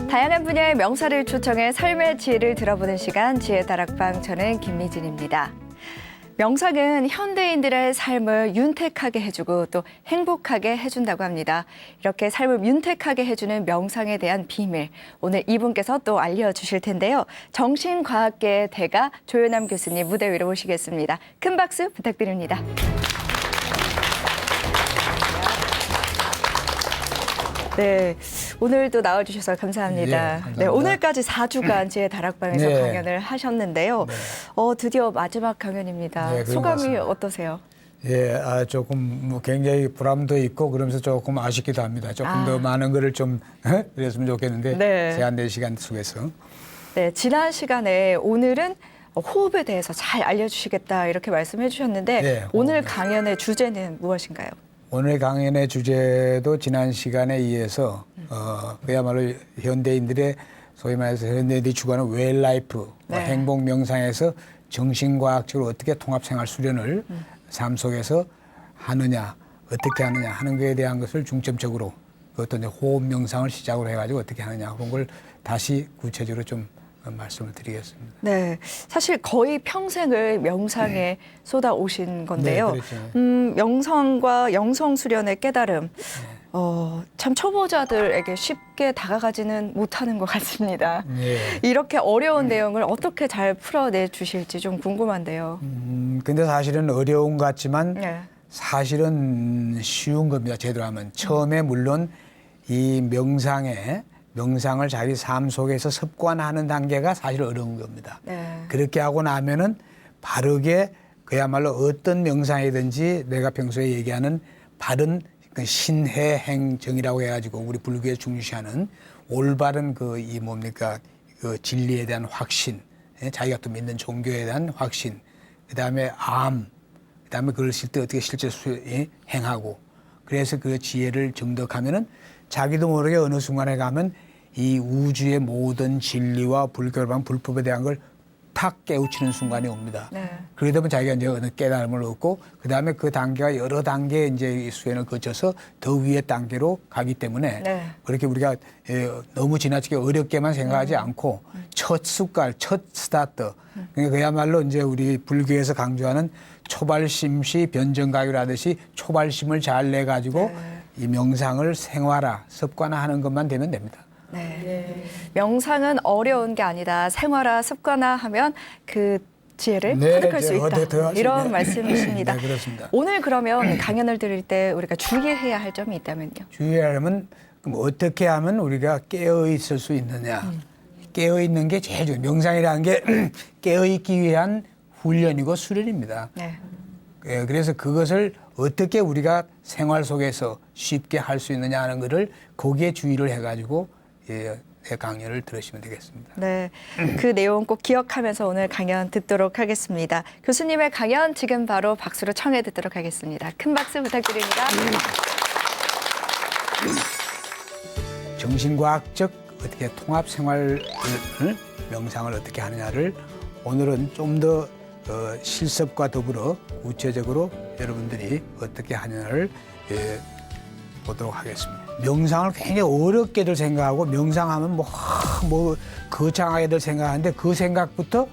다양한 분야의 명사를 초청해 삶의 지혜를 들어보는 시간 지혜 다락방, 저는 김미진입니다. 명상은 현대인들의 삶을 윤택하게 해주고 또 행복하게 해준다고 합니다. 이렇게 삶을 윤택하게 해주는 명상에 대한 비밀, 오늘 이분께서 또 알려주실 텐데요. 정신과학계의 대가 조현남 교수님 무대 위로 모시겠습니다. 큰 박수 부탁드립니다. 네, 오늘도 나와주셔서 감사합니다. 예, 감사합니다. 네, 오늘까지 4주간 제 다락방에서 네. 강연을 하셨는데요. 네. 드디어 마지막 강연입니다. 네, 그런 것 소감이 같습니다. 어떠세요? 예, 조금 굉장히 불안도 있고 그러면서 조금 아쉽기도 합니다. 조금 더 많은 거를 좀 그랬으면 좋겠는데 네. 제한된 시간 속에서. 네, 지난 시간에 오늘은 호흡에 대해서 잘 알려주시겠다 이렇게 말씀해 주셨는데 네, 오늘 호흡. 강연의 주제는 무엇인가요? 오늘 강연의 주제도 지난 시간에 이어서 그야말로 현대인들의 소위 말해서 현대인들이 추구하는 웰라이프, 네. 행복 명상에서 정신과학적으로 어떻게 통합생활 수련을 삶 속에서 하느냐, 어떻게 하느냐 하는 것에 대한 것을 중점적으로 어떤 이제 호흡 명상을 시작으로 해가지고 어떻게 하느냐 그런 걸 다시 구체적으로 좀 말씀을 드리겠습니다. 네, 사실 거의 평생을 명상에 쏟아오신 건데요. 네, 그렇죠. 명상과 영성 수련의 깨달음, 참 초보자들에게 쉽게 다가가지는 못하는 것 같습니다. 네. 이렇게 어려운 내용을 어떻게 잘 풀어내 주실지 좀 궁금한데요. 근데 사실은 어려운 것 같지만 네. 사실은 쉬운 겁니다. 제대로 하면. 처음에 물론 이 명상을 자기 삶 속에서 습관하는 단계가 사실 어려운 겁니다. 네. 그렇게 하고 나면은 바르게 그야말로 어떤 명상이든지 내가 평소에 얘기하는 바른 그 신해행정이라고 해가지고 우리 불교에 중시하는 올바른 그 진리에 대한 확신, 자기가 또 믿는 종교에 대한 확신, 그다음에 그다음에 그걸 쓸 때 어떻게 실제 행하고 그래서 그 지혜를 정덕하면은 자기도 모르게 어느 순간에 가면 이 우주의 모든 진리와 불교란 불법에 대한 걸 탁 깨우치는 순간이 옵니다. 네. 그러다 보면 자기가 이제 어느 깨달음을 얻고 그 다음에 그 단계가 여러 단계 이제 수행을 거쳐서 더 위의 단계로 가기 때문에 네. 그렇게 우리가 너무 지나치게 어렵게만 생각하지 않고 첫 숟갈, 첫 스타트. 그러니까 그야말로 이제 우리 불교에서 강조하는 초발심시 변정가유를 하듯이 초발심을 잘 내 가지고 이 명상을 생활화, 습관화하는 것만 되면 됩니다. 네. 명상은 어려운 게 아니다. 생활화, 습관화하면 그 지혜를 네, 획득할 수 이제 있다. 어디 더 이런 하시네. 말씀이십니다. 네, 그렇습니다. 오늘 그러면 강연을 드릴 때 우리가 주의해야 할 점이 있다면요. 주의하려면 그럼 어떻게 하면 우리가 깨어 있을 수 있느냐. 깨어 있는 게 제일 중요해요. 명상이라는 게 깨어 있기 위한 훈련이고 수련입니다. 네. 그래서 그것을 어떻게 우리가 생활 속에서 쉽게 할 수 있느냐 하는 것을 거기에 주의를 해가지고 내 강연을 들으시면 되겠습니다. 네, 그 내용 꼭 기억하면서 오늘 강연 듣도록 하겠습니다. 교수님의 강연 지금 바로 박수로 청해 듣도록 하겠습니다. 큰 박수 부탁드립니다. 정신과학적 어떻게 통합생활을 명상을 어떻게 하느냐를 오늘은 좀 더 실습과 더불어 구체적으로 여러분들이 어떻게 하느냐를 보도록 하겠습니다. 명상을 굉장히 어렵게들 생각하고 명상하면 뭐 거창하게들 생각하는데 그 생각부터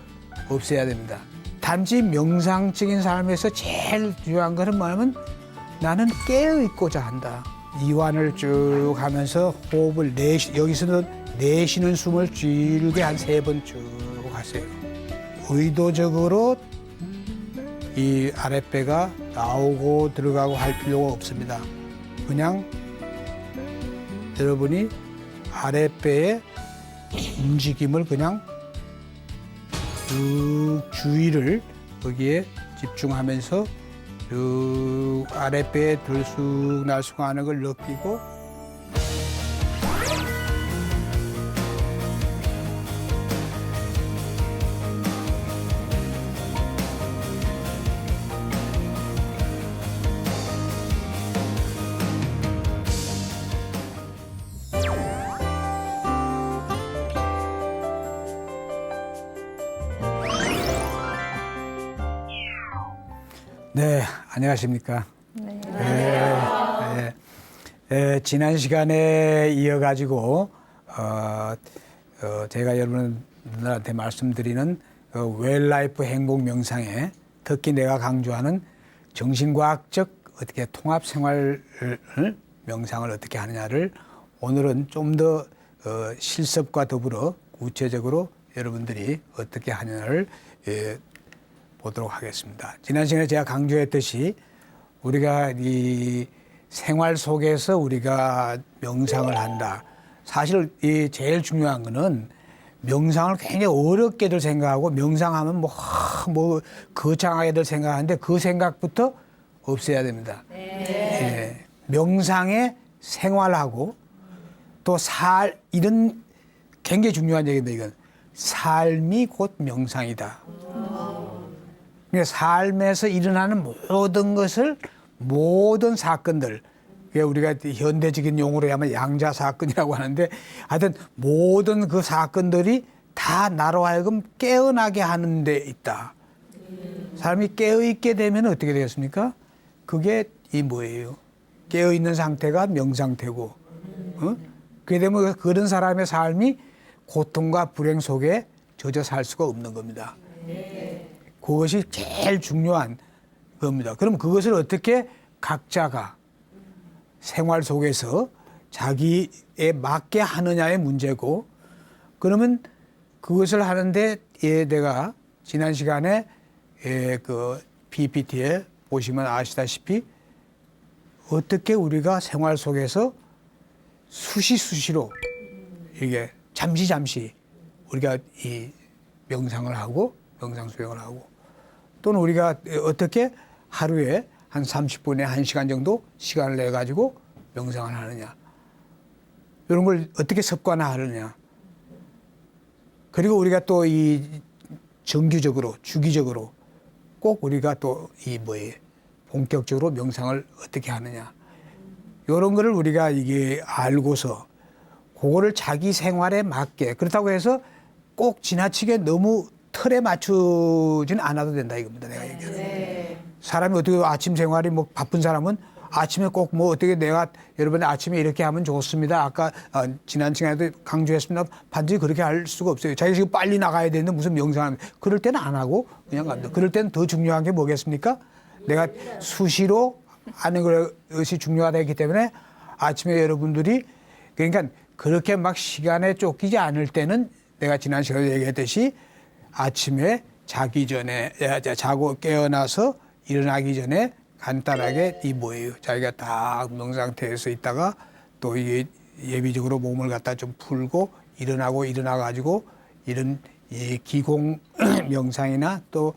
없애야 됩니다. 단지 명상적인 삶에서 제일 중요한 것은 뭐냐면 나는 깨어 있고자 한다. 이완을 쭉 하면서 호흡을 여기서는 내쉬는 숨을 길게 한 3번 쭉 하세요. 의도적으로 이 아랫배가 나오고 들어가고 할 필요가 없습니다. 그냥 여러분이 아랫배의 움직임을 그냥 쭉 주의를 거기에 집중하면서 쭉 아랫배에 들쑥날쑥하는 걸 느끼고 네, 안녕하십니까. 네. 지난 시간에 이어가지고 제가 여러분들한테 말씀드리는 웰라이프 행복 명상에 특히 내가 강조하는 정신과학적 어떻게 통합 생활 명상을 어떻게 하느냐를 오늘은 좀 더 실습과 더불어 구체적으로 여러분들이 어떻게 하느냐를 보도록 하겠습니다. 지난 시간에 제가 강조했듯이 우리가 이 생활 속에서 우리가 명상을 한다. 사실 이 제일 중요한 거는 명상을 굉장히 어렵게들 생각하고 명상하면 뭐 거창하게들 생각하는데 그 생각부터 없애야 됩니다. 예, 명상의 생활하고 또 이런 굉장히 중요한 얘기인데 이건 삶이 곧 명상이다. 그러니까 삶에서 일어나는 모든 사건들, 우리가 현대적인 용어로 하면 양자 사건이라고 하는데 하여튼 모든 그 사건들이 다 나로 하여금 깨어나게 하는 데 있다. 사람이 깨어있게 되면 어떻게 되겠습니까? 그게 뭐예요? 깨어있는 상태가 명상태고, 그게 되면 그런 사람의 삶이 고통과 불행 속에 젖어 살 수가 없는 겁니다. 그것이 제일 중요한 겁니다. 그럼 그것을 어떻게 각자가 생활 속에서 자기에 맞게 하느냐의 문제고, 그러면 그것을 하는데 내가 지난 시간에 그 PPT에 보시면 아시다시피 어떻게 우리가 생활 속에서 수시로 이게 잠시 우리가 이 명상을 하고 명상 수행을 하고 또는 우리가 어떻게 하루에 한 30분에 1시간 정도 시간을 내 가지고 명상을 하느냐, 이런 걸 어떻게 습관화하느냐, 그리고 우리가 또 이 정기적으로 주기적으로 꼭 우리가 또 본격적으로 명상을 어떻게 하느냐, 이런 거를 우리가 이게 알고서 그거를 자기 생활에 맞게, 그렇다고 해서 꼭 지나치게 너무 틀에 맞추지는 않아도 된다 이겁니다. 내가 얘기하는. 사람이 어떻게 아침 생활이 뭐 바쁜 사람은 아침에 꼭 어떻게 내가 여러분 아침에 이렇게 하면 좋습니다. 아까 지난 시간에도 강조했습니다. 반드시 그렇게 할 수가 없어요. 자기 지금 빨리 나가야 되는데 무슨 명상을 그럴 때는 안 하고 그냥 갑니다. 그럴 때는 더 중요한 게 뭐겠습니까? 내가 수시로 하는 것이 중요하다기 때문에 아침에 여러분들이 그러니까 그렇게 막 시간에 쫓기지 않을 때는 내가 지난 시간에 얘기했듯이 아침에 자기 전에 자고 깨어나서 일어나기 전에 간단하게 자기가 딱 명상태에서 있다가 또 이게 예비적으로 몸을 갖다 좀 풀고 일어나 가지고 이런 기공 명상이나 또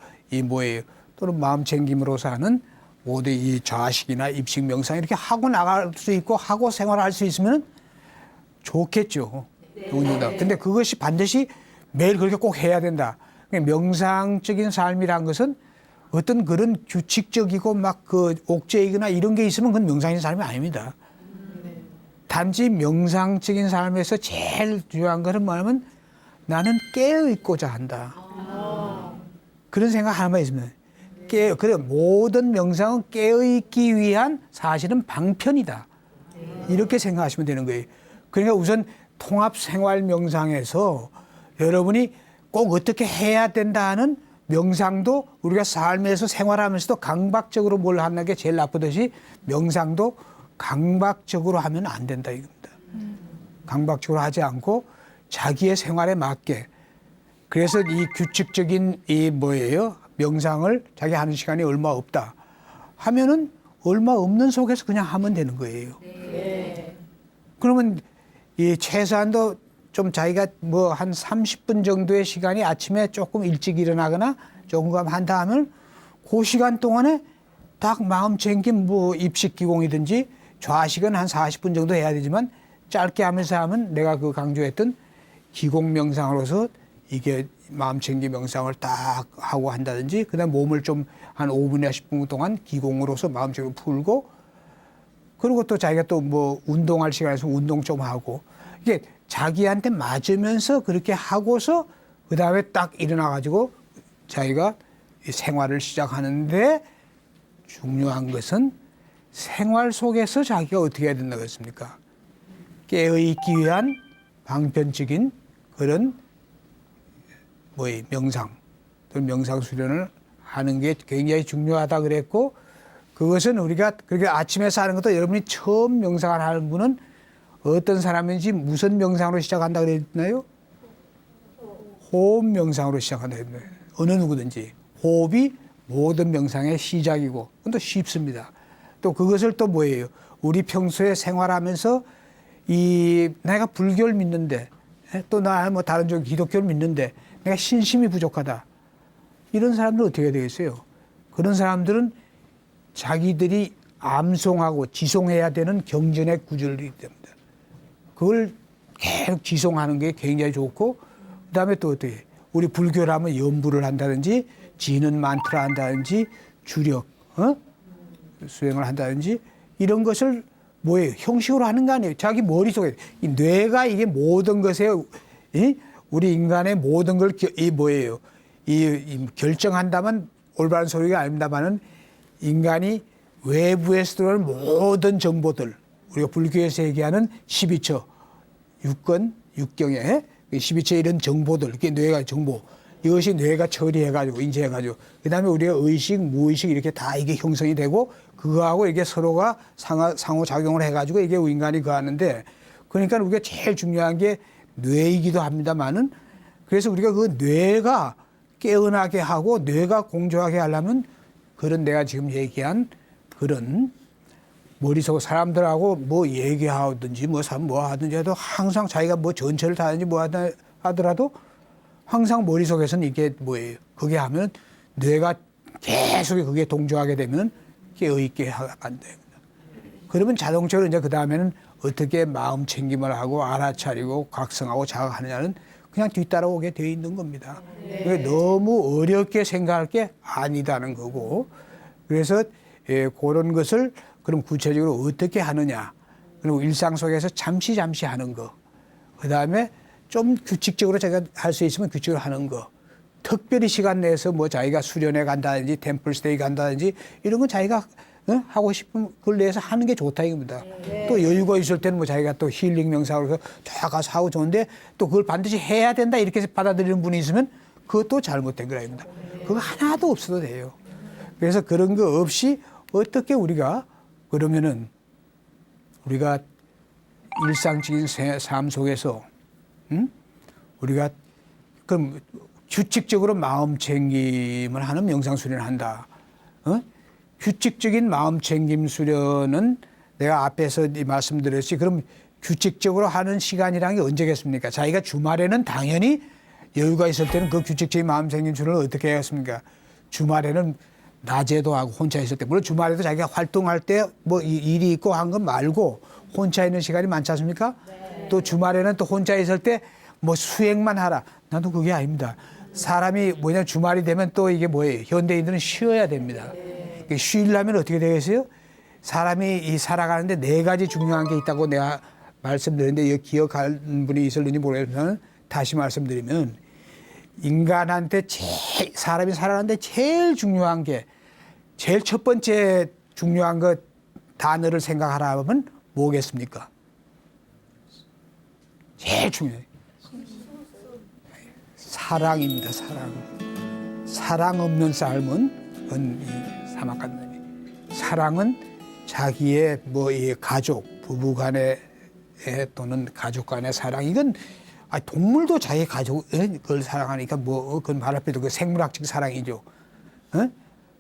또는 마음 챙김으로서 하는 모두 이 좌식이나 입식 명상 이렇게 하고 나갈 수 있고 하고 생활할 수 있으면 좋겠죠. 근데 그것이 반드시 매일 그렇게 꼭 해야 된다. 명상적인 삶이란 것은 어떤 그런 규칙적이고 막 그 옥죄이거나 이런 게 있으면 그건 명상적인 삶이 아닙니다. 단지 명상적인 삶에서 제일 중요한 것은 뭐냐면 나는 깨어 있고자 한다. 그런 생각 하나만 있으면 그래 모든 명상은 깨어 있기 위한 사실은 방편이다. 이렇게 생각하시면 되는 거예요. 그러니까 우선 통합 생활 명상에서 여러분이 꼭 어떻게 해야 된다 하는 명상도 우리가 삶에서 생활하면서도 강박적으로 뭘 하는 게 제일 나쁘듯이 명상도 강박적으로 하면 안 된다 이겁니다. 강박적으로 하지 않고 자기의 생활에 맞게. 그래서 이 규칙적인 명상을 자기 하는 시간이 얼마 없다 하면은 얼마 없는 속에서 그냥 하면 되는 거예요. 그러면 이 최소한도 좀 자기가 한 30분 정도의 시간이 아침에 조금 일찍 일어나거나 조금 한다 하면 그 시간 동안에 딱 마음 챙김 입식기공이든지 좌식은 한 40분 정도 해야 되지만 짧게 하면서 하면 내가 그 강조했던 기공 명상으로서 이게 마음 챙김 명상을 딱 하고 한다든지 그다음 몸을 좀 한 5분이나 10분 동안 기공으로서 마음 챙김 풀고 그리고 또 자기가 또 운동할 시간에서 운동 좀 하고 이게 자기한테 맞으면서 그렇게 하고서 그 다음에 딱 일어나 가지고 자기가 생활을 시작하는데 중요한 것은 생활 속에서 자기가 어떻게 해야 된다고 했습니까? 깨어있기 위한 방편적인 그런 명상, 명상 수련을 하는 게 굉장히 중요하다 그랬고, 그것은 우리가 그렇게 아침에서 하는 것도 여러분이 처음 명상을 하는 분은 어떤 사람인지 무슨 명상으로 시작한다 그랬나요? 호흡 명상으로 시작한다 그랬나요? 어느 누구든지 호흡이 모든 명상의 시작이고, 그건 또 쉽습니다. 또 그것을 또 뭐예요? 우리 평소에 생활하면서 내가 불교를 믿는데, 또 나 뭐 다른 쪽 기독교를 믿는데 내가 신심이 부족하다. 이런 사람들은 어떻게 해야 되겠어요? 그런 사람들은 자기들이 암송하고 지송해야 되는 경전의 구절이 됩니다. 그걸 계속 지송하는 게 굉장히 좋고, 그다음에 또 어떻게 해요? 우리 불교라면 연부를 한다든지 지는 만트라 한다든지 주력 수행을 한다든지 이런 것을 뭐예요? 형식으로 하는 거 아니에요. 자기 머릿속에 이 뇌가 이게 모든 것에 우리 인간의 모든 걸 뭐예요? 이 결정한다면 올바른 소리가 아닙니다만은 인간이 외부에서 들어오는 모든 정보들, 우리가 불교에서 얘기하는 12처, 육권, 육경에 12처 이런 정보들, 이게 뇌가 정보, 이것이 뇌가 처리해가지고 인지해가지고 그다음에 우리가 의식, 무의식 이렇게 다 이게 형성이 되고 그거하고 이게 서로가 상호작용을 해가지고 이게 인간이 그하는데, 그러니까 우리가 제일 중요한 게 뇌이기도 합니다만은, 그래서 우리가 그 뇌가 깨어나게 하고 뇌가 공조하게 하려면 그런 내가 지금 얘기한 그런 머릿속 사람들하고 뭐 얘기하든지 뭐 하든지 해도 항상 자기가 뭐 전철을 타든지 뭐 하더라도 항상 머릿속에서는 이게 뭐예요? 그게 하면 뇌가 계속 그게 동조하게 되면 깨어있게 안 됩니다. 그러면 자동적으로 이제 그 다음에는 어떻게 마음 챙김을 하고 알아차리고 각성하고 자각하느냐는 그냥 뒤따라오게 되어 있는 겁니다. 네. 너무 어렵게 생각할 게 아니다는 거고, 그래서 그런 것을 그럼 구체적으로 어떻게 하느냐, 그리고 일상 속에서 잠시 하는 거, 그 다음에 좀 규칙적으로 자기가 할 수 있으면 규칙적으로 하는 거, 특별히 시간 내서 뭐 자기가 수련회 간다든지 템플스테이 간다든지 이런 건 자기가 하고 싶은 걸 내서 하는 게 좋다 이겁니다. 네. 또 여유가 있을 때는 뭐 자기가 또 힐링 명상으로 쫙 가서 하고 좋은데 또 그걸 반드시 해야 된다 이렇게 받아들이는 분이 있으면 그것도 잘못된 거랍니다. 그거 하나도 없어도 돼요. 그래서 그런 거 없이 어떻게 우리가 그러면은 우리가 일상적인 삶 속에서 우리가 그럼 규칙적으로 마음 챙김을 하는 명상 수련을 한다. 규칙적인 마음 챙김 수련은 내가 앞에서 말씀드렸지. 그럼 규칙적으로 하는 시간이라는 게 언제겠습니까? 자기가 주말에는 당연히 여유가 있을 때는 그 규칙적인 마음 챙김 수련을 어떻게 해야겠습니까? 주말에는 낮에도 하고 혼자 있을 때, 물론 주말에도 자기가 활동할 때 뭐 일이 있고 한 건 말고 혼자 있는 시간이 많지 않습니까? 네. 또 주말에는 또 혼자 있을 때 뭐 수행만 하라. 나도 그게 아닙니다. 사람이 뭐냐 주말이 되면 또 이게 뭐예요? 현대인들은 쉬어야 됩니다. 네. 쉬려면 어떻게 되겠어요? 사람이 이 살아가는데 네 가지 중요한 게 있다고 내가 말씀드렸는데 이거 기억하는 분이 있을는지 모르겠지만 다시 말씀드리면 인간한테 사람이 살아가는데 제일 중요한 게 제일 첫 번째 중요한 것 단어를 생각하라면 뭐겠습니까? 제일 중요해요. 사랑입니다. 사랑 없는 삶은 사막한 사랑은 자기의 뭐 이 가족, 부부간의 또는 가족 간의 사랑, 이건 동물도 자기 가족을 사랑하니까 뭐 그건 말 앞에도 그 생물학적 사랑이죠.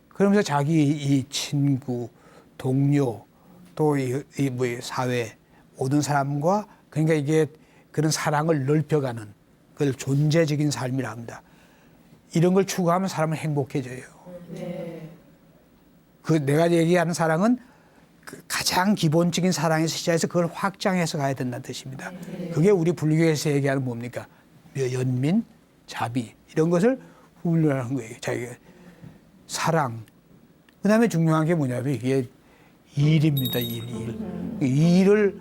그러면서 자기 이 친구, 동료, 또 이 뭐 사회 모든 사람과 그러니까 이게 그런 사랑을 넓혀가는 그걸 존재적인 삶이라 합니다. 이런 걸 추구하면 사람은 행복해져요. 네. 그 내가 얘기하는 사랑은 그 가장 기본적인 사랑의 시작에서 그걸 확장해서 가야 된다는 뜻입니다. 그게 우리 불교에서 얘기하는 뭡니까? 연민, 자비 이런 것을 훈련하는 거예요. 자기가 사랑. 그다음에 중요한 게 뭐냐면 이게 일입니다. 일을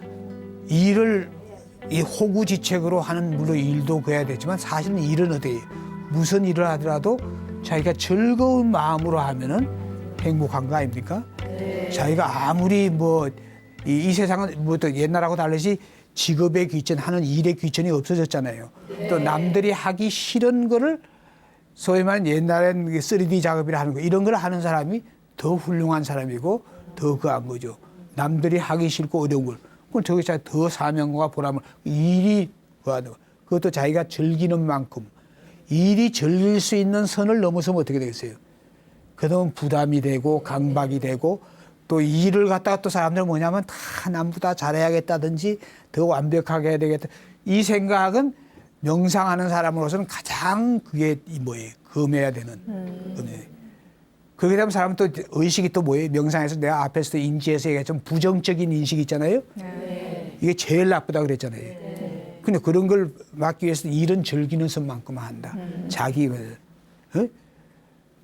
이 호구지책으로 하는 물론 일도 그래야 되지만 사실은 일은 어떻게 해요? 무슨 일을 하더라도 자기가 즐거운 마음으로 하면은 행복한 거 아닙니까? 네. 자기가 아무리 뭐 이 세상은 뭐 또 옛날하고 다르지 직업의 귀천, 하는 일의 귀천이 없어졌잖아요. 또 남들이 하기 싫은 거를 소위 말하는 옛날엔 3D 작업이라 하는 거 이런 걸 하는 사람이 더 훌륭한 사람이고 더 그한 거죠. 남들이 하기 싫고 어려운 걸. 그럼 저기서 더 사명과 보람을 일이 그하는 거. 그것도 자기가 즐기는 만큼 일이 즐길 수 있는 선을 넘어서면 어떻게 되겠어요? 그러면 부담이 되고 강박이 되고 또 일을 갖다가 또 사람들은 뭐냐면 다 남보다 잘해야겠다든지 더 완벽하게 해야 되겠다. 이 생각은 명상하는 사람으로서는 가장 그게 뭐예요? 금해야 되는. 그렇게 되면 사람은 또 의식이 또 뭐예요? 명상에서 내가 앞에서도 인지해서 얘기했지만 부정적인 인식이 있잖아요. 이게 제일 나쁘다 그랬잖아요. 근데 그런 걸 막기 위해서는 일은 즐기는 선만큼만 한다. 자기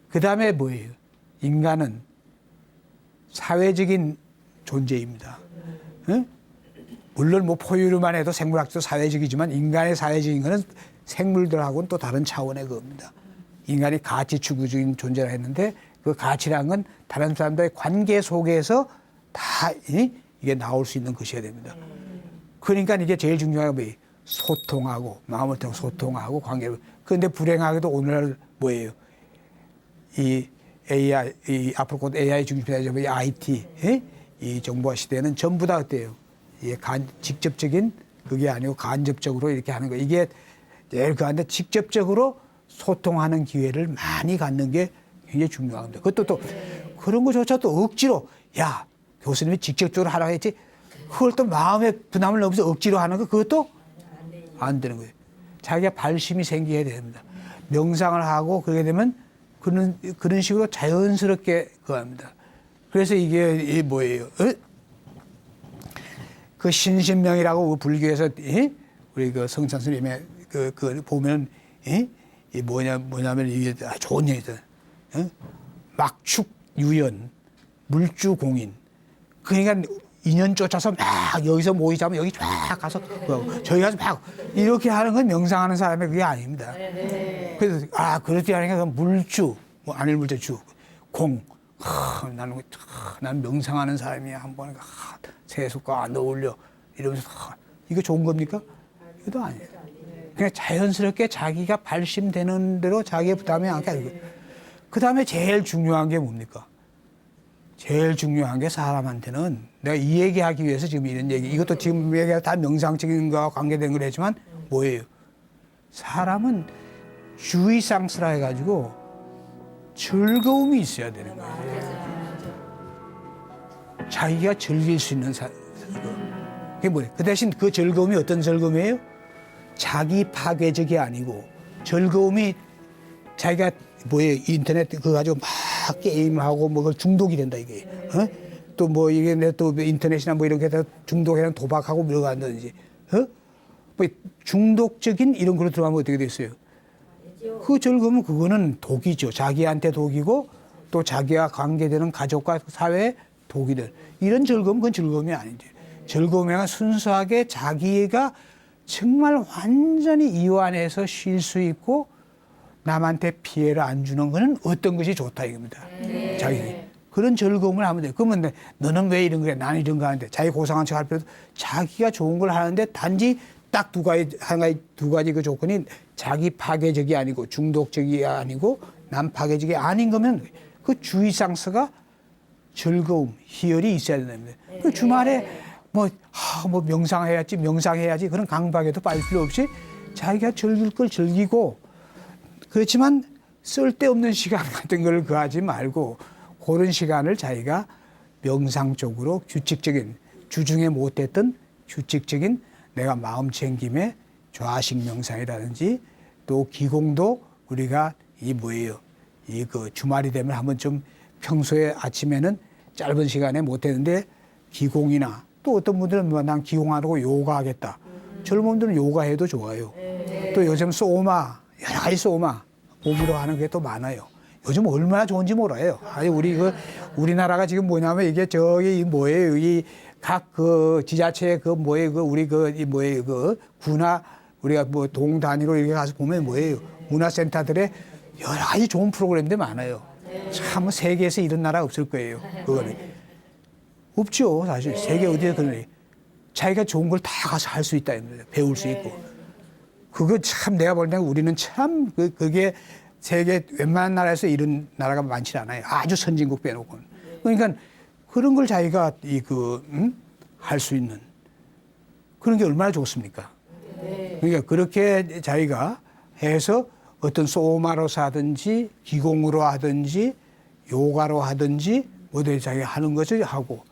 그 다음에 뭐예요? 인간은 사회적인 존재입니다. 물론 뭐 포유류만 해도 생물학도 사회적이지만 인간의 사회적인 것은 생물들하고는 또 다른 차원의 겁니다. 인간이 가치 추구적인 존재라 했는데 그 가치라는 건 다른 사람들의 관계 속에서 다 이게 나올 수 있는 것이어야 됩니다. 그러니까 이게 제일 중요한 게 뭐예요? 소통하고 마음을 통해 소통하고 관계를. 그런데 불행하게도 오늘날 뭐예요? 이 AI, 이 앞으로 곧 AI 중심의 IT, 이 정보화 시대는 전부 다 어때요? 이게 직접적인 그게 아니고 간접적으로 이렇게 하는 거. 이게 제일 그한데 직접적으로 소통하는 기회를 많이 갖는 게 굉장히 중요합니다. 그것도 또 그런 거조차 또 억지로 야 교수님이 직접적으로 하라고 했지 그걸 또 마음에 부담을 넘어서 억지로 하는 거 그것도 안 되는 거예요. 자기가 발심이 생겨야 됩니다. 명상을 하고 그러게 되면 그런 식으로 자연스럽게 그합니다. 그래서 이게 뭐예요? 그 신신명이라고 불교에서 우리 그 성찬 스님의 그 보면 이 뭐냐면 이게 좋은 얘기잖아요. 막축유연, 물주공인. 그러니까 인연 쫓아서 막 여기서 모이자면 여기 쫙 가서 저기 가서 막 이렇게 하는 건 명상하는 사람의 그게 아닙니다. 그래서 그렇게 하니까 물주, 뭐 안일 물주 주, 공. 나는 명상하는 사람이야. 한번 세속과 안 어울려 이러면서 이거 좋은 겁니까? 이것도 아니에요. 그냥 자연스럽게 자기가 발심되는 대로 자기의 부담이 않게 하는 거예요. 그 다음에 제일 중요한 게 뭡니까? 제일 중요한 게 사람한테는 내가 이 얘기하기 위해서 지금 이런 얘기, 이것도 지금 얘기가 다 명상적인 거와 관계된 거겠지만 뭐예요? 사람은 주의상스라 해가지고 즐거움이 있어야 되는 거예요. 자기가 즐길 수 있는 그게 뭐예요? 그 대신 그 즐거움이 어떤 즐거움이에요? 자기 파괴적이 아니고 즐거움이 자기가 뭐예요? 인터넷 그거 가지고 막 게임하고 뭐 중독이 된다 이게. 또 뭐 이게 또 인터넷이나 뭐 이렇게 해서 중독이랑 도박하고 뭐 이러고 한다든지. 뭐 중독적인 이런 걸로 들어가면 어떻게 됐어요? 그 즐거움은 그거는 독이죠. 자기한테 독이고 또 자기와 관계되는 가족과 사회에 독이 될. 이런 즐거움은 그건 즐거움이 아니지. 즐거움은 순수하게 자기가 정말 완전히 이완해서 쉴 수 있고 남한테 피해를 안 주는 거는 어떤 것이 좋다 이겁니다. 자기 그런 즐거움을 하면 돼요. 그러면 너는 왜 이런 거야? 나는 이런 거 하는데 자기 고상한 척 할 필요도 자기가 좋은 걸 하는데 단지 딱 두 가지 그 조건이 자기 파괴적이 아니고 중독적이 아니고 남 파괴적이 아닌 거면 그 주의상서가 즐거움, 희열이 있어야 됩니다. 그 주말에 뭐 명상해야지 그런 강박에도 빠질 필요 없이 자기가 즐길 걸 즐기고 그렇지만 쓸데없는 시간 같은 걸 그하지 말고 그런 시간을 자기가 명상 쪽으로 규칙적인 주중에 못했던 규칙적인 내가 마음 챙김에 좌식 명상이라든지 또 기공도 우리가 이 뭐예요? 이 그 주말이 되면 한번 좀 평소에 아침에는 짧은 시간에 못했는데 기공이나 또 어떤 분들은 뭐 난 기공하라고 요가하겠다. 젊은 분들은 요가해도 좋아요. 또 요즘 소마 여러 가지 소마 몸으로 하는 게 또 많아요. 요즘 얼마나 좋은지 몰라요. 아니 우리나라가 지금 뭐냐면 이게 저기 뭐예요? 이 각 그 지자체 그 뭐예요? 그 우리 이 뭐예요? 그 군화 우리가 뭐 동 단위로 이렇게 가서 보면 뭐예요? 문화센터들에 여러 가지 좋은 프로그램들 많아요. 참 세계에서 이런 나라 없을 거예요. 그거는 없죠. 사실 세계 어디에 그러니 자기가 좋은 걸 다 가서 할 수 있다. 배울 수 있고. 그거 참 내가 볼 때는 우리는 참 그게 세계 웬만한 나라에서 이런 나라가 많지 않아요. 아주 선진국 빼놓고는. 그러니까 그런 걸 자기가 할 수 있는 그런 게 얼마나 좋습니까? 그러니까 그렇게 자기가 해서 어떤 소마로서 하든지 기공으로 하든지 요가로 하든지 뭐든 자기가 하는 것을 하고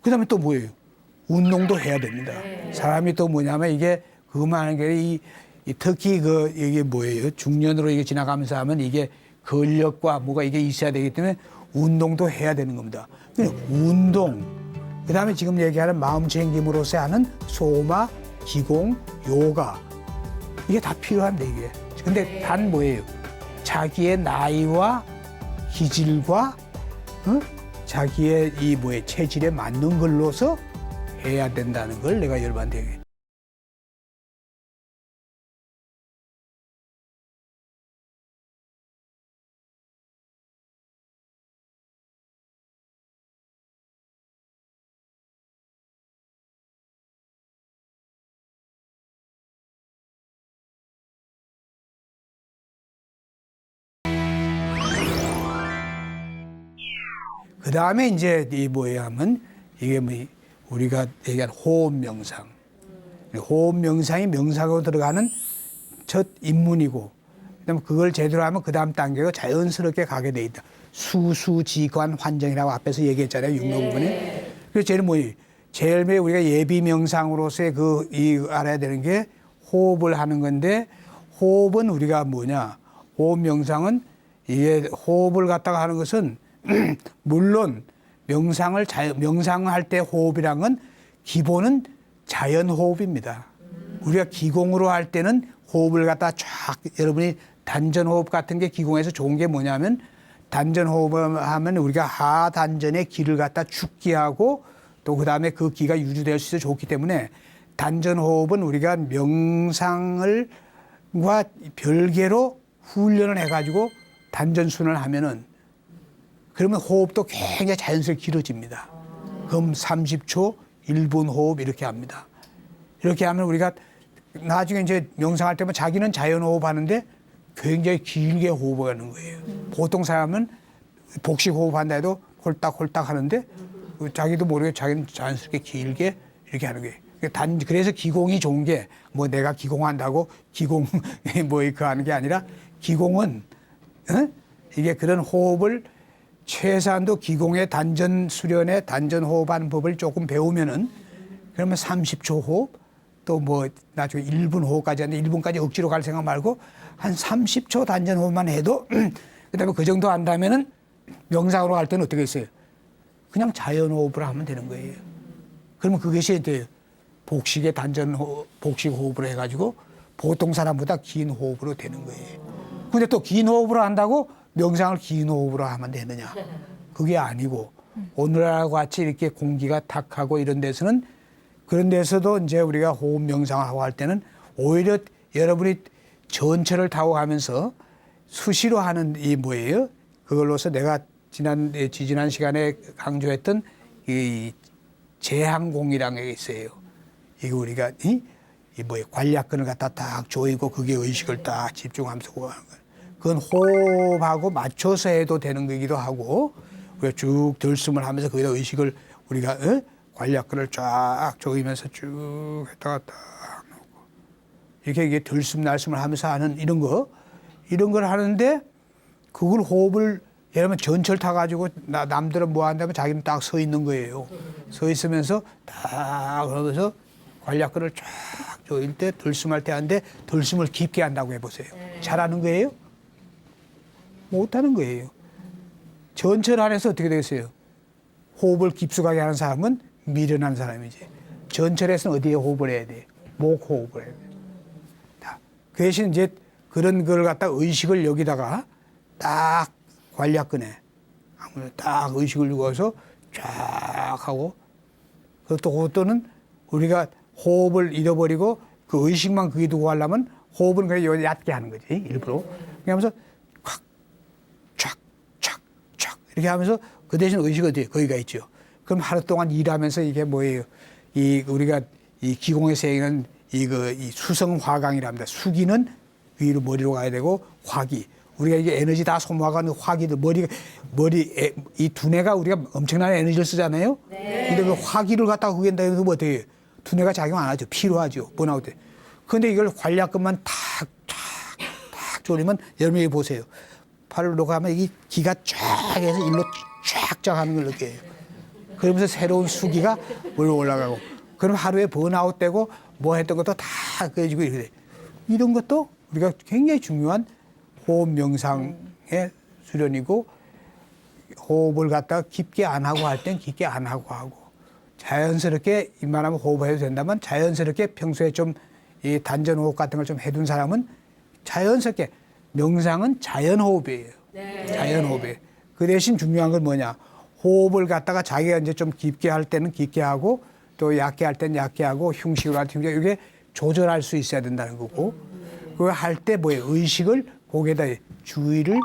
그다음에 또 뭐예요? 운동도 해야 됩니다. 사람이 또 뭐냐면 이게 그것만 하는 게 특히 이게 뭐예요? 중년으로 이게 지나가면서 하면 이게 근력과 뭐가 이게 있어야 되기 때문에 운동도 해야 되는 겁니다. 운동, 그 다음에 지금 얘기하는 마음 챙김으로서 하는 소마, 기공, 요가 이게 다 필요합니다, 이게. 근데 단 뭐예요? 자기의 나이와 기질과 자기의 체질에 맞는 걸로서 해야 된다는 걸 내가 여러분한테 얘기해요. 그 다음에 이제 하면 이게 우리가 얘기한 호흡 명상. 호흡 명상이 명상으로 들어가는 첫 입문이고, 그다음에 그걸 제대로 하면 그 다음 단계가 자연스럽게 가게 돼 있다. 수수지관 환정이라고 앞에서 얘기했잖아요. 육로 부분에. 그래서 제일 우리가 예비 명상으로서의 알아야 되는 게 호흡을 하는 건데, 호흡은 우리가 호흡 명상은 이게 호흡을 갖다가 하는 것은 물론 명상할 때 호흡이란 건 기본은 자연 호흡입니다. 우리가 기공으로 할 때는 호흡을 갖다 쫙 여러분이 단전 호흡 같은 게 기공에서 좋은 게 뭐냐면 단전 호흡을 하면 우리가 하단전의 기를 갖다 죽게 하고 또 그다음에 그 기가 유지될 수 있어 좋기 때문에 단전 호흡은 우리가 명상과 별개로 훈련을 해가지고 단전순을 하면은 그러면 호흡도 굉장히 자연스럽게 길어집니다. 그럼 30초, 1분 호흡 이렇게 합니다. 이렇게 하면 우리가 나중에 이제 명상할 때면 자기는 자연 호흡 하는데 굉장히 길게 호흡하는 거예요. 보통 사람은 복식 호흡한다 해도 홀딱홀딱 하는데 자기도 모르게 자기는 자연스럽게 길게 이렇게 하는 거예요. 그래서 기공이 좋은 게 내가 기공한다고 기공 하는 게 아니라 기공은 이게 그런 호흡을 최소한도 기공의 단전 수련에 단전 호흡하는 법을 조금 배우면은 그러면 30초 호흡 또 나중에 1분 호흡까지 하는데 1분까지 억지로 갈 생각 말고 한 30초 단전 호흡만 해도 그다음에 그 정도 한다면은 명상으로 갈 때는 어떻게 했어요? 그냥 자연 호흡을 하면 되는 거예요. 그러면 그것이 이제 복식의 복식 호흡으로 해가지고 보통 사람보다 긴 호흡으로 되는 거예요. 근데 또 긴 호흡으로 한다고 명상을 긴 호흡으로 하면 되느냐? 그게 아니고 오늘하고 같이 이렇게 공기가 탁하고 이런 데서는 그런 데서도 이제 우리가 호흡 명상하고 할 때는 오히려 여러분이 전철을 타고 가면서 수시로 하는 그걸로서 내가 지지난 시간에 강조했던 이 재항공이라는 게 있어요. 이거 우리가 관략근을 갖다 딱 조이고 그게 의식을 딱 집중하면서 하는 거예요. 그건 호흡하고 맞춰서 해도 되는 거기도 하고 우리가 쭉 들숨을 하면서 거기다 의식을 우리가 관략근을 쫙 조이면서 쭉 했다가 딱 놓고 이게 들숨 날숨을 하면서 하는 이런 걸 하는데 그걸 호흡을 예를 들면 전철 타가지고 남들은 뭐 한다면 자기는 딱 서 있는 거예요. 서 있으면서 딱 그러면서 관략근을 쫙 조일 때 들숨할 때 하는데 들숨을 깊게 한다고 해보세요. 잘하는 거예요? 못하는 거예요. 전철 안에서 어떻게 되겠어요? 호흡을 깊숙하게 하는 사람은 미련한 사람이지. 전철에서는 어디에 호흡을 해야 돼? 목 호흡을 해야 돼. 그 대신 이제 그런 걸 갖다 의식을 여기다가 딱 관략근에 딱 의식을 두고서 쫙 하고 그것도는 우리가 호흡을 잃어버리고 그 의식만 거기 두고 하려면 호흡은 그냥 얕게 하는 거지 일부러. 그러면서 촥촥촥 이렇게 하면서 그 대신 의식은 어디에 거기가 있죠. 그럼 하루 동안 일하면서 이게 뭐예요? 이 우리가 이 기공에서 얘기하는 이 수성화강이랍니다. 수기는 위로 머리로 가야 되고 화기. 우리가 이게 에너지 다 소모하는 화기들 이 두뇌가 우리가 엄청난 에너지를 쓰잖아요. 근데 그 화기를 갖다가 그긴다 해서 뭐 어떻게 해요? 두뇌가 작용 안 하죠. 피로하죠. 번아웃 때. 그런데 이걸 관략근만 탁 졸이면 여러분이 보세요. 팔을 놓고 하면 이 기가 쫙 해서 일로 쫙 하는 걸 느껴요. 그러면서 새로운 수기가 올라가고 그럼 하루에 번아웃 되고 뭐 했던 것도 다 끄어지고 이렇게 돼요. 이런 것도 우리가 굉장히 중요한 호흡 명상의 수련이고 호흡을 갖다가 깊게 안 하고 할 땐 깊게 안 하고 자연스럽게 입만 하면 호흡해도 된다면 자연스럽게 평소에 좀 이 단전 호흡 같은 걸 좀 해둔 사람은 자연스럽게 명상은 자연호흡이에요. 자연호흡이에요. 그 대신 중요한 건 뭐냐. 호흡을 갖다가 자기가 이제 좀 깊게 할 때는 깊게 하고 또 얕게 할 때는 얕게 하고 흉식으로 할 때는 이게 조절할 수 있어야 된다는 거고 그걸 할 때 뭐예요. 의식을 거기에다 주의를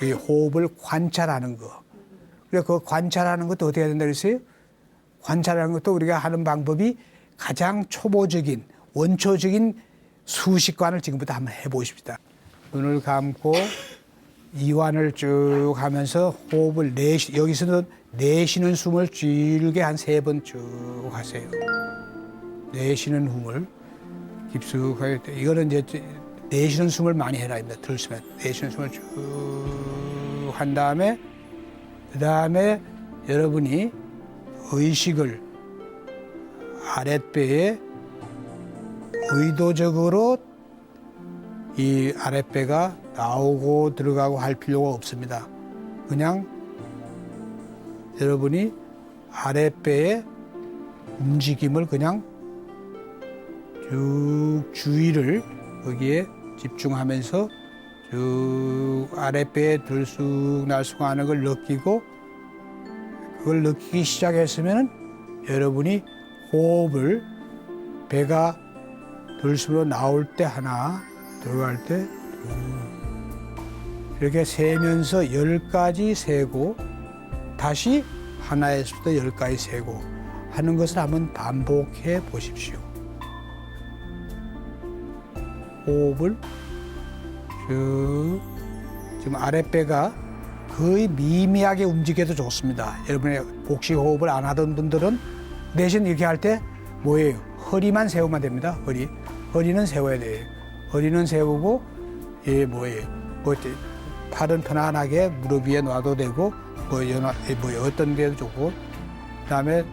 이 호흡을 관찰하는 거. 그래서 그 관찰하는 것도 어떻게 해야 된다 그랬어요? 관찰하는 것도 우리가 하는 방법이 가장 초보적인 원초적인 수식관을 지금부터 한번 해보십시다. 눈을 감고 이완을 쭉 하면서 호흡을 여기서는 내쉬는 숨을 길게 한 3번 쭉 하세요. 내쉬는 숨을 깊숙하게. 이거는 이제 내쉬는 숨을 많이 해라. 들으시면 내쉬는 숨을 쭉 한 다음에 그 다음에 여러분이 의식을 아랫배에 의도적으로 이 아랫배가 나오고 들어가고 할 필요가 없습니다. 그냥 여러분이 아랫배의 움직임을 그냥 쭉 주의를 거기에 집중하면서 쭉 아랫배에 들쑥날쑥 하는 걸 느끼고 그걸 느끼기 시작했으면 여러분이 호흡을 배가 들숨으로 나올 때 하나 들어갈 때 이렇게 세면서 10가지 세고 다시 하나에서부터 10가지 세고 하는 것을 한번 반복해 보십시오. 호흡을 쭉 지금 아랫배가 거의 미미하게 움직여도 좋습니다. 여러분의 복식 호흡을 안 하던 분들은 대신 이렇게 할 때 뭐예요? 허리만 세우면 됩니다. 허리는 세워야 돼요. 허리는 세우고 팔은 편안하게 무릎 위에 놔도 되고 어떤 데도 좋고 그다음에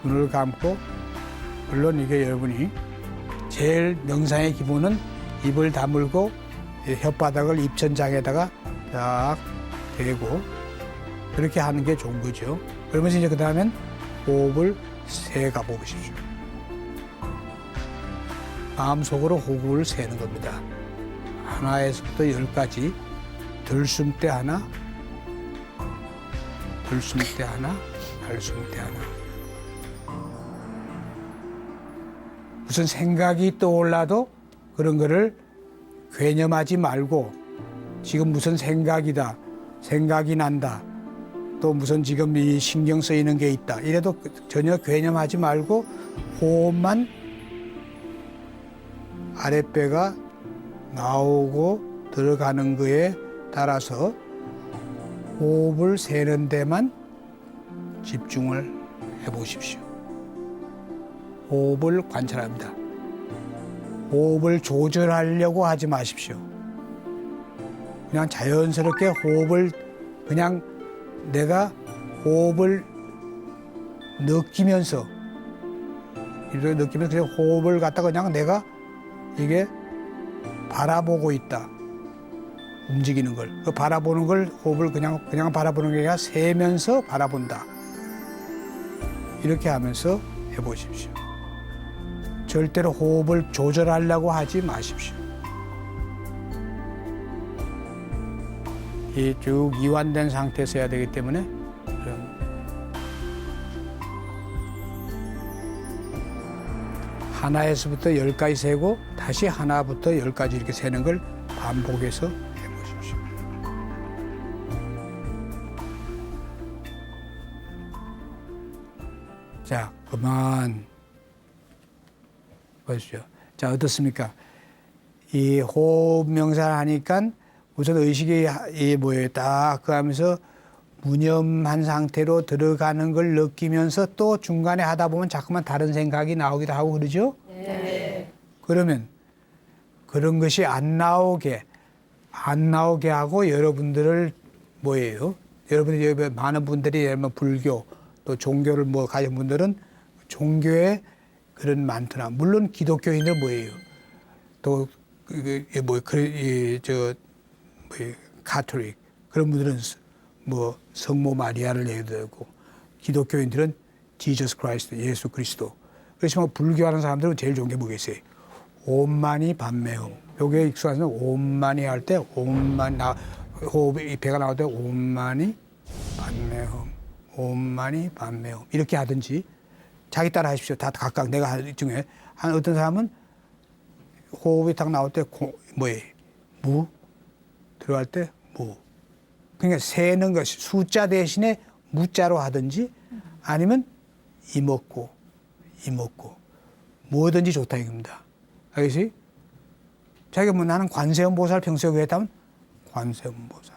눈을 감고 물론 이게 여러분이 제일 명상의 기본은 입을 다물고 혓바닥을 입천장에다가 딱 대고 그렇게 하는 게 좋은 거죠. 그러면서 이제 그 다음엔 호흡을 세가 보십시오. 마음속으로 호흡을 세는 겁니다. 하나에서부터 10까지 들숨 때 하나, 들숨 때 하나, 날숨 때 하나. 무슨 생각이 떠올라도 그런 거를 괴념하지 말고 지금 무슨 생각이다, 생각이 난다, 또 무슨 지금 이 신경 쓰이는 게 있다. 이래도 전혀 괴념하지 말고 호흡만 아랫배가 나오고 들어가는 거에 따라서 호흡을 세는 데만 집중을 해보십시오. 호흡을 관찰합니다. 호흡을 조절하려고 하지 마십시오. 그냥 자연스럽게 호흡을 그냥 내가 호흡을 느끼면서 그냥 호흡을 갖다가 그냥 내가 이게 바라보고 있다. 움직이는 걸. 그 바라보는 걸 호흡을 그냥 바라보는 게 아니라 세면서 바라본다. 이렇게 하면서 해보십시오. 절대로 호흡을 조절하려고 하지 마십시오. 이 쭉 이완된 상태에서 해야 되기 때문에 하나에서부터 10까지 세고 다시 하나부터 10까지 이렇게 세는 걸 반복해서 해보십시오. 자, 그만. 보십시오. 자, 어떻습니까? 이 호흡 명상을 하니까 우선 의식이 이 뭐예요? 딱 그 하면서 무념한 상태로 들어가는 걸 느끼면서 또 중간에 하다 보면 자꾸만 다른 생각이 나오기도 하고 그러죠? 네. 그러면 그런 것이 안 나오게 하고 여러분들을 뭐예요? 여러분들이 많은 분들이 예를 들면 불교 또 종교를 뭐 가진 분들은 종교의 그런 많더라. 물론 기독교인들 뭐예요? 또 가톨릭 그런 분들은 뭐 성모 마리아를 예를 들고 기독교인들은 지저스 크라이스트 예수 그리스도. 그렇지만 불교하는 사람들은 제일 좋은 게 뭐겠어요? 옴마니 밤매음. 요게 익숙한 사람은 옴마니 할 때 옴마니 호흡이 배가 나올 때 옴마니 밤매음. 옴마니 밤매음. 이렇게 하든지 자기 따라 하십시오. 다 각각 내가 할 중에 한 어떤 사람은 호흡이 딱 나올 때 무 들어갈 때 무. 그러니까 세는 것 숫자 대신에 무자로 하든지 아니면 이먹고 뭐든지 좋다 이겁니다. 알겠어요? 자기가 뭐 나는 관세음보살 평소에 왜 했다면 관세음보살.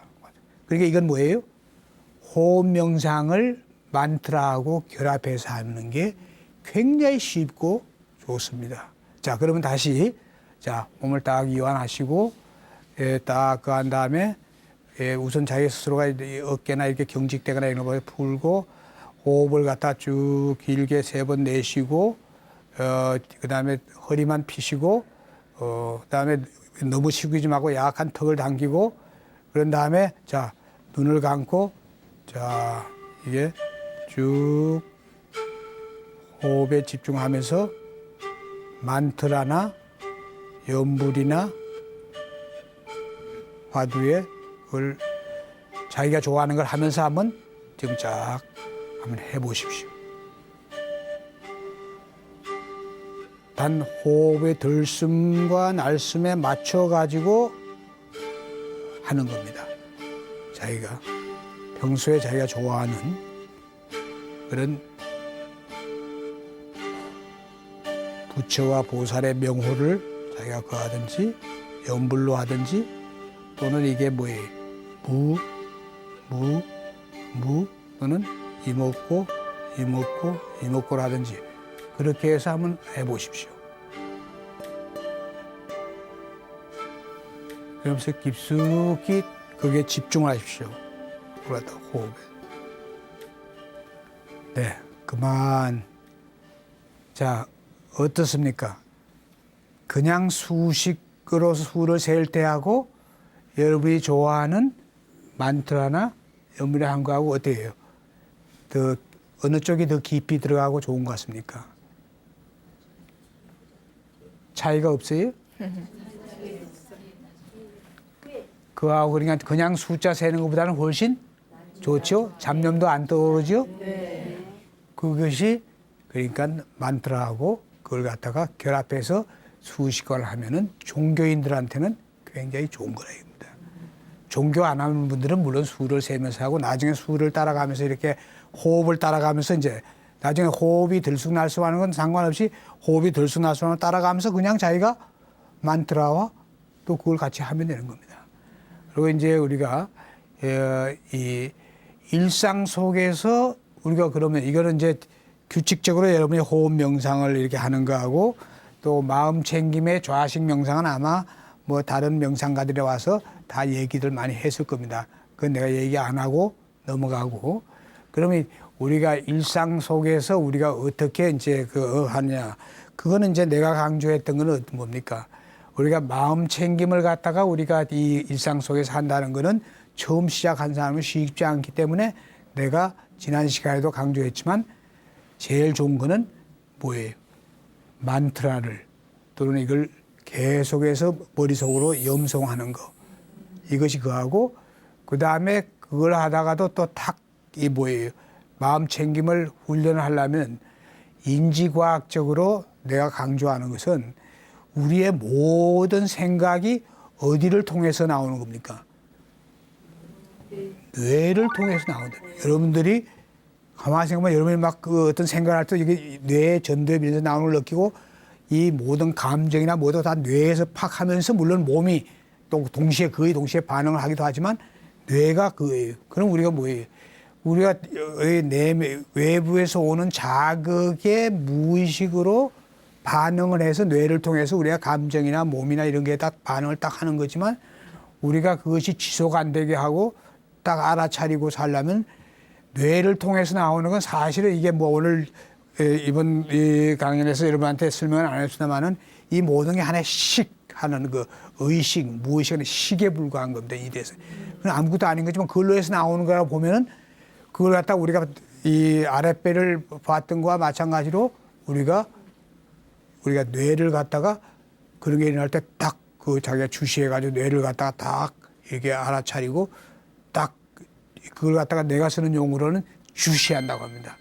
그러니까 이건 뭐예요? 호흡 명상을 만트라하고 결합해서 하는 게 굉장히 쉽고 좋습니다. 자, 그러면 다시 자 몸을 딱 이완하시고 딱 그 한 다음에 우선 자기 스스로가 어깨나 이렇게 경직되거나 이런 거 풀고 호흡을 갖다 쭉 길게 3번 내쉬고 그 다음에 허리만 피시고 그 다음에 너무 숙이지 말고 약한 턱을 당기고 그런 다음에 자 눈을 감고 자 이게 쭉 호흡에 집중하면서 만트라나 연불이나 화두에 그걸 자기가 좋아하는 걸 하면서 한번 정착 한번 해보십시오. 단 호흡의 들숨과 날숨에 맞춰가지고 하는 겁니다. 자기가 평소에 자기가 좋아하는 그런 부처와 보살의 명호를 자기가 거하든지 연불로 하든지 또는 이게 뭐예요? 무 또는 이먹고라든지 그렇게 해서 한번 해보십시오. 그러면서 깊숙이 거기에 집중을 하십시오. 호흡에. 네, 그만. 자, 어떻습니까? 그냥 수식으로 수를 셀 때하고 여러분이 좋아하는 만트라나 연불에 한 거하고 어때요? 더 어느 쪽이 더 깊이 들어가고 좋은 것 같습니까? 차이가 없어요? 그하고 그러니까 그냥 숫자 세는 것보다는 훨씬 좋죠? 잡념도 안 떠오르죠? 그것이 그러니까 만트라하고 그걸 갖다가 결합해서 수식을 하면은 종교인들한테는 굉장히 좋은 거라 이겁니다. 종교 안 하는 분들은 물론 수를 세면서 하고 나중에 수를 따라가면서 이렇게 호흡을 따라가면서 이제 나중에 호흡이 들쑥날쑥 하는 건 상관없이 호흡이 들쑥날쑥 하는 걸 따라가면서 그냥 자기가 만트라와 또 그걸 같이 하면 되는 겁니다. 그리고 이제 우리가 이 일상 속에서 우리가 그러면 이거는 이제 규칙적으로 여러분이 호흡 명상을 이렇게 하는 거하고 또 마음 챙김의 좌식 명상은 아마 뭐 다른 명상가들이 와서 다 얘기들 많이 했을 겁니다. 그건 내가 얘기 안 하고 넘어가고 그러면 우리가 일상 속에서 우리가 어떻게 이제 하느냐 그거는 이제 내가 강조했던 거는 뭡니까? 우리가 마음 챙김을 갖다가 우리가 이 일상 속에서 한다는 거는 처음 시작한 사람은 쉽지 않기 때문에 내가 지난 시간에도 강조했지만 제일 좋은 거는 뭐예요? 만트라를 또는 이걸 계속해서 머릿속으로 염송하는 거. 이것이 그하고 그 다음에 그걸 하다가도 또 탁 이 뭐예요? 마음 챙김을 훈련을 하려면 인지과학적으로 내가 강조하는 것은 우리의 모든 생각이 어디를 통해서 나오는 겁니까? 뇌를 통해서 나온다. 여러분들이 가만히 생각하면 여러분이 막 그 어떤 생각을 할 때 이게 뇌에 전두에 밀려서 나오는 걸 느끼고 이 모든 감정이나 모두 다 뇌에서 팍 하면서 물론 몸이 또 동시에 거의 동시에 반응을 하기도 하지만 뇌가 그거예요. 그럼 우리가 뭐예요? 우리가 외부에서 오는 자극에 무의식으로 반응을 해서 뇌를 통해서 우리가 감정이나 몸이나 이런 게 딱 반응을 딱 하는 거지만 우리가 그것이 지속 안 되게 하고 딱 알아차리고 살려면 뇌를 통해서 나오는 건 사실은 이게 뭐 오늘 이번 이 강연에서 여러분한테 설명은 안 했습니다만은 이 모든 게 하나의 식 하는 그 의식, 무의식은 식에 불과한 겁니다. 이 대해서. 아무것도 아닌 거지만 그걸로 해서 나오는 거라고 보면은 그걸 갖다 우리가 이 아랫배를 봤던 거와 마찬가지로 우리가 뇌를 갖다가 그런 게 일어날 때 딱 그 자기가 주시해가지고 뇌를 갖다가 딱 이렇게 알아차리고 딱 그걸 갖다가 내가 쓰는 용어로는 주시한다고 합니다.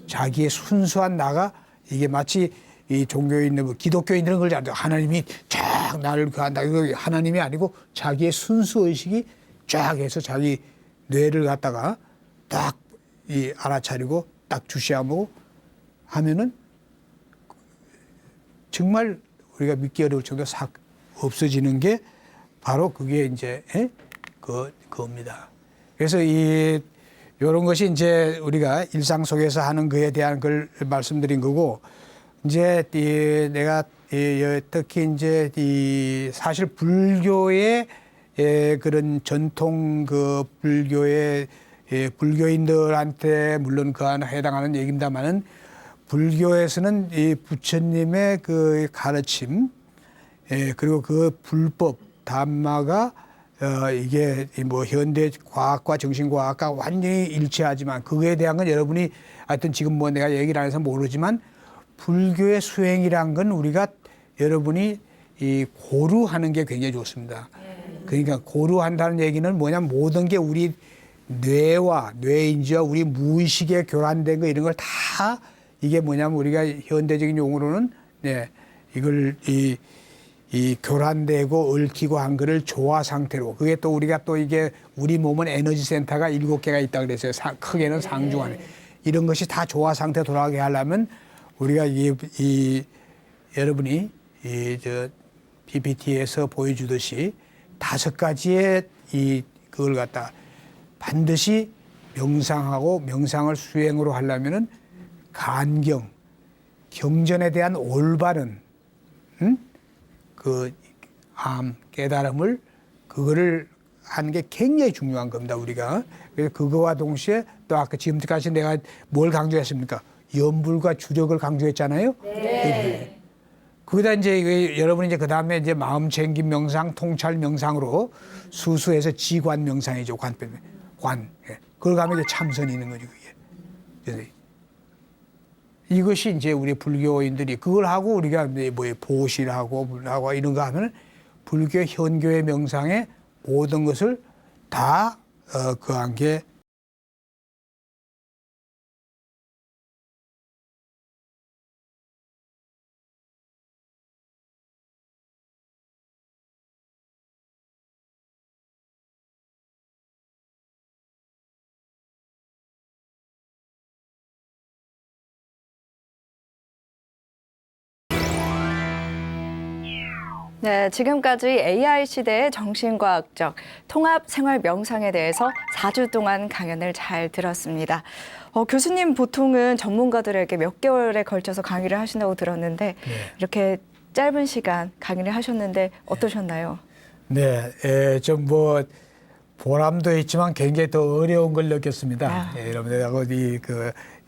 자기의 순수한 나가 이게 마치 이 종교인들, 뭐 기독교인들은 그걸 잘 하나님이 쫙 나를 그한다. 이거 하나님이 아니고 자기의 순수 의식이 쫙 해서 자기 뇌를 갖다가 딱 이 알아차리고 딱 주시하고 하면은 정말 우리가 믿기 어려울 정도로 싹 없어지는 게 바로 그게 이제 그겁니다. 그래서 이런 것이 이제 우리가 일상 속에서 하는 거에 대한 걸 말씀드린 거고 이제 내가 특히 이제 사실 불교의 그런 전통 그 불교의 불교인들한테 물론 그 안에 해당하는 얘기입니다만은 불교에서는 이 부처님의 그 가르침 그리고 그 불법 담마가 이게 뭐 현대 과학과 정신과학과 완전히 일치하지만 그거에 대한 건 여러분이 하여튼 지금 뭐 내가 얘기를 안 해서 모르지만 불교의 수행이란 건 우리가 여러분이 이 고루하는 게 굉장히 좋습니다. 그러니까 고루한다는 얘기는 뭐냐면 모든 게 우리 뇌와 뇌인지와 우리 무의식에 교란된 거 이런 걸 다 이게 뭐냐면 우리가 현대적인 용어로는 이걸 이 교란되고 얽히고 한 거를 조화 상태로 그게 또 우리가 또 이게 우리 몸은 에너지 센터가 7개가 있다 그랬어요. 크게는 상중하네. 이런 것이 다 조화 상태 돌아가게 하려면 우리가 여러분이 저 PPT에서 보여주듯이 5가지의 그걸 갖다 반드시 명상하고 명상을 수행으로 하려면은 간경, 경전에 대한 올바른 그 깨달음을 그거를 하는 게 굉장히 중요한 겁니다. 우리가 그래서 그거와 동시에 또 아까 지금까지 내가 뭘 강조했습니까? 염불과 주력을 강조했잖아요. 네. 거기다 이제 여러분이 이제 그 다음에 이제 마음 챙김 명상, 통찰 명상으로 수수해서 지관 명상이죠. 관. 그걸 가면 이제 참선이 있는 거죠. 그게. 이것이 이제 우리 불교인들이 그걸 하고 우리가 뭐 보실하고 물하고 이런 거 하면은 불교 현교의 명상에 모든 것을 다 그한 게 네, 지금까지 AI 시대의 정신과학적 통합 생활 명상에 대해서 4주 동안 강연을 잘 들었습니다. 교수님 보통은 전문가들에게 몇 개월에 걸쳐서 강의를 하신다고 들었는데 이렇게 짧은 시간 강의를 하셨는데 어떠셨나요? 네, 좀 뭐 보람도 있지만 굉장히 더 어려운 걸 느꼈습니다. 여러분들하고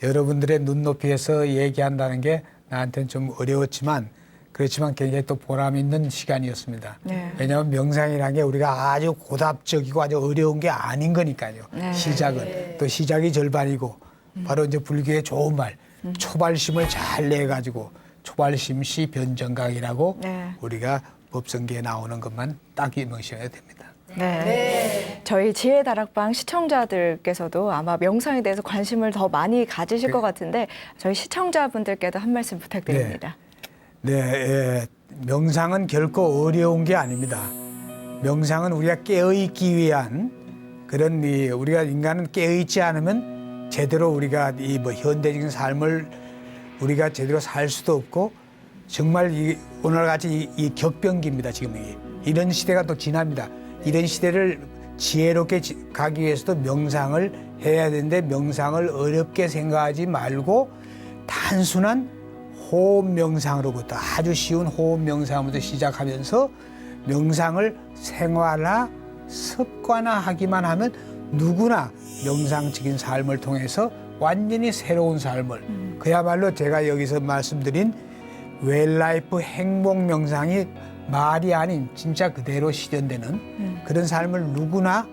여러분들의 눈높이에서 얘기한다는 게 나한테는 좀 어려웠지만 그렇지만 굉장히 또 보람 있는 시간이었습니다. 네. 왜냐하면 명상이라는 게 우리가 아주 고답적이고 아주 어려운 게 아닌 거니까요. 네. 시작은 또 시작이 절반이고 바로 이제 불교의 좋은 말 초발심을 잘 내가지고 초발심시 변정각이라고 우리가 법성계에 나오는 것만 딱 명시해야 됩니다. 네. 저희 지혜다락방 시청자들께서도 아마 명상에 대해서 관심을 더 많이 가지실 것 같은데 저희 시청자분들께도 한 말씀 부탁드립니다. 네, 명상은 결코 어려운 게 아닙니다. 명상은 우리가 깨어있기 위한 그런 우리가 인간은 깨어있지 않으면 제대로 우리가 이 뭐 현대적인 삶을 우리가 제대로 살 수도 없고 정말 이 오늘같이 이 격변기입니다. 지금 이런 시대가 또 지납니다. 이런 시대를 지혜롭게 가기 위해서도 명상을 해야 되는데 명상을 어렵게 생각하지 말고 단순한 호흡 명상으로부터 아주 쉬운 호흡 명상부터 시작하면서 명상을 생활화 습관화하기만 하면 누구나 명상적인 삶을 통해서 완전히 새로운 삶을 그야말로 제가 여기서 말씀드린 웰라이프 행복 명상이 말이 아닌 진짜 그대로 실현되는 그런 삶을 누구나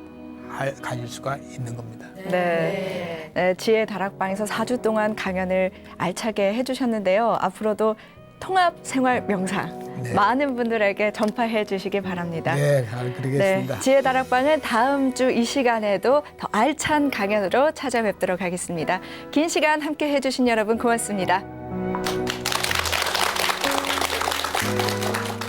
가질 수가 있는 겁니다. 네. 네, 지혜 다락방에서 4주 동안 강연을 알차게 해주셨는데요. 앞으로도 통합 생활 명상 네. 많은 분들에게 전파해 주시기 바랍니다. 네, 잘 그러겠습니다. 네, 지혜 다락방은 다음 주 이 시간에도 더 알찬 강연으로 찾아뵙도록 하겠습니다. 긴 시간 함께 해주신 여러분 고맙습니다.